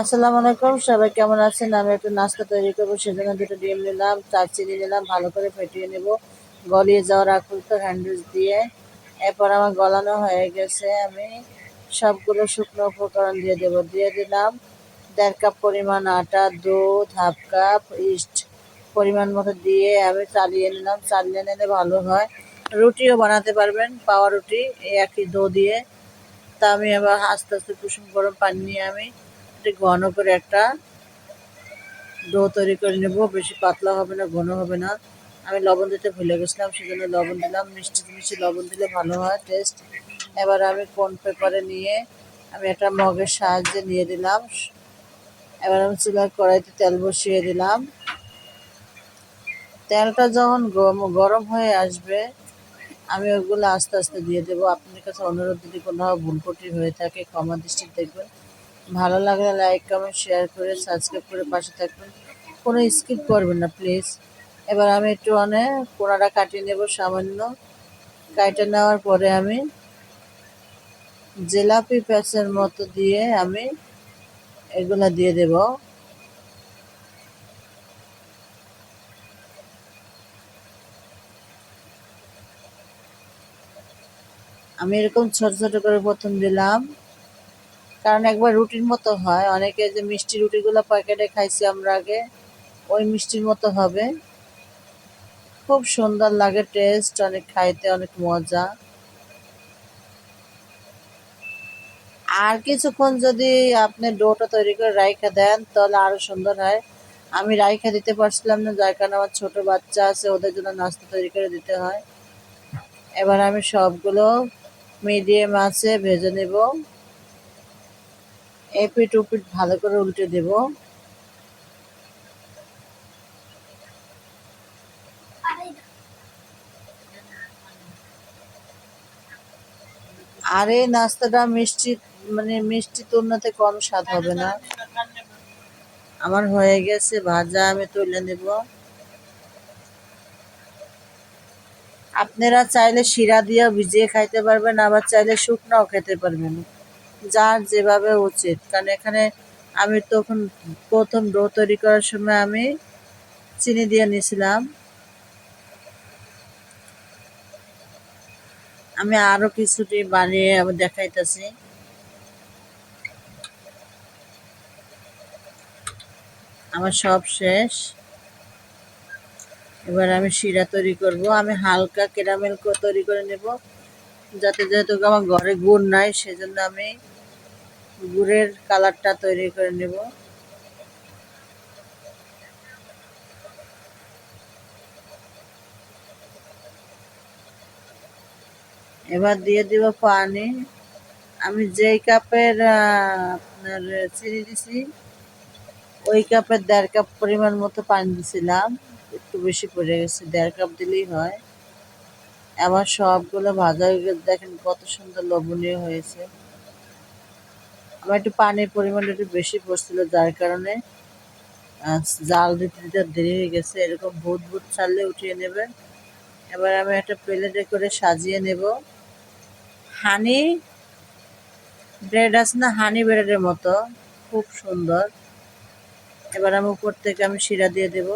আসসালামু আলাইকুম, সবাই কেমন আছেন? আমি একটু নাস্তা তৈরি করবো, সেজন্য দুটো ডিম নিলাম, চিনি নিলাম, ভালো করে ফেটিয়ে নেব গলিয়ে যাওয়ার আগ পর্যন্ত হ্যান্ডউইচ দিয়ে। এরপর আমার গলানো হয়ে গেছে, আমি সবগুলো শুকনো উপকরণ দিয়ে দিলাম 1.5 কাপ পরিমাণ আটা, দুধ 1/2 কাপ, ইস্ট পরিমাণ মতো দিয়ে আমি চালিয়ে নিলাম। চালিয়ে নিলে ভালো হয়, রুটিও বানাতে পারবেন, পাওয়া রুটি এই একই ডো দিয়ে। তা আমি আবার আস্তে আস্তে কুসুম গরম পানি নিয়ে আমি ঘন করে একটা ডো তৈরি করে নেব। বেশি পাতলা হবে না, ঘন হবে না। আমি লবণ দিতে ভুলে গেছিলাম, সেজন্য লবণ দিলাম। মিষ্টি জিনিসে লবণ দিলে ভালো হয় টেস্ট। এবার আমি কোন পেপারে নিয়ে আমি একটা মগের সাহায্যে নিয়ে দিলাম। এবার আমি চুলার কড়াইতে তেল বসিয়ে দিলাম। তেলটা যখন গরম হয়ে আসবে, আমি ওগুলো আস্তে আস্তে দিয়ে দেবো। আপনার কাছে অনুরোধ, যদি কোনোভাবে ভুল ত্রুটি হয়ে থাকে ক্ষমা দৃষ্টিতে দেখবেন। ভালো লাগলে লাইক, কমেন্ট, শেয়ার করে সাবস্ক্রাইব করে পাশে থাকবেন। কোনো স্কিপ করবেন না প্লিজ। এবার আমি একটু কোনাটা কাটিয়ে নেব সামান্য। কাটে নেওয়ার পরে আমি জিলাপি প্যাঁচের মতো দিয়ে আমি এগুলা দিয়ে দেব। আমি এরকম ছোট ছোট করে প্রথম দিলাম, কারণ একবার রুটির মতো হয়। অনেকে যে মিষ্টি রুটিগুলো প্যাকেটে খাইছি আমরা আগে, ওই মিষ্টির মতো হবে। খুব সুন্দর লাগে, টেস্ট অনেক, খাইতে অনেক মজা। আর কিছুক্ষণ যদি আপনি ডোটা তৈরি করে রাইখা দেন, তাহলে আরো সুন্দর হয়। আমি রাইখা দিতে পারছিলাম না, যার কারণে আমার ছোট বাচ্চা আছে, ওদের জন্য নাস্তা তৈরি করে দিতে হয়। এবার আমি সবগুলো মিডিয়াম আঁচে ভেজে নেব। এপিট ওপিট ভালো করে উল্টে দেব। আর এই নাস্তাটা মিষ্টি, মিষ্টি তুলনাতে কম স্বাদ হবে না। আমার হয়ে গেছে ভাজা, আমি তুলে নেব। আপনারা চাইলে শিরা দিয়ে ভিজিয়ে খাইতে পারবেন, আবার চাইলে শুকনাও খেতে পারবেন, যার যেভাবে উচিত। কারণ এখানে আমি তখন প্রথম ডো তৈরি করার সময় আমি চিনি দিয়ে নিয়েছিলাম। আমি আরো কিছুটি বানিয়ে আমি দেখাইতেছি। আমার সব শেষ। এবার আমি শিরা তৈরি করব। আমি হালকা ক্যারামেল তৈরি করে নেব, যেহেতু আমার ঘরে গুড় নাই, সেজন্য আমি গুড়ের কালারটা তৈরি করে নেব। এবার দিয়ে দিব পানি। আমি যেই কাপের আপনার চিনি দিছি, ওই কাপের 1.5 কাপ পরিমাণ মতো পানি দিছিলাম। একটু বেশি পড়ে গেছে, 1.5 কাপ দিলেই হয়। আবার সবগুলো ভাজা হয়ে গেছে, দেখেন কত সুন্দর লোভনীয় হয়েছে। আমার একটু পানির পরিমাণটা একটু বেশি পড়ছিল, যার কারণে জাল দিতে দিতে দেরি হয়ে গেছে। এরকম ভুত ভুত ছাড়লে উঠিয়ে নেবেন। এবার আমি একটা প্লেটে করে সাজিয়ে নেব। হানি ব্রেড আছে না, হানি ব্রেডের মতো, খুব সুন্দর। এবার আমি উপর থেকে আমি শিরা দিয়ে দেব।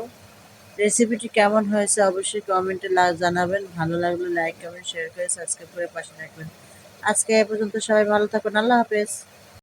রেসিপিটি কেমন হয়েছে অবশ্যই কমেন্টে জানাবেন। ভালো লাগলে লাইক, কমেন্ট, শেয়ার করে সাবস্ক্রাইব করে পাশে থাকবেন। আজকে এ পর্যন্ত, সবাই ভালো থাকুন। আল্লাহ হাফেজ।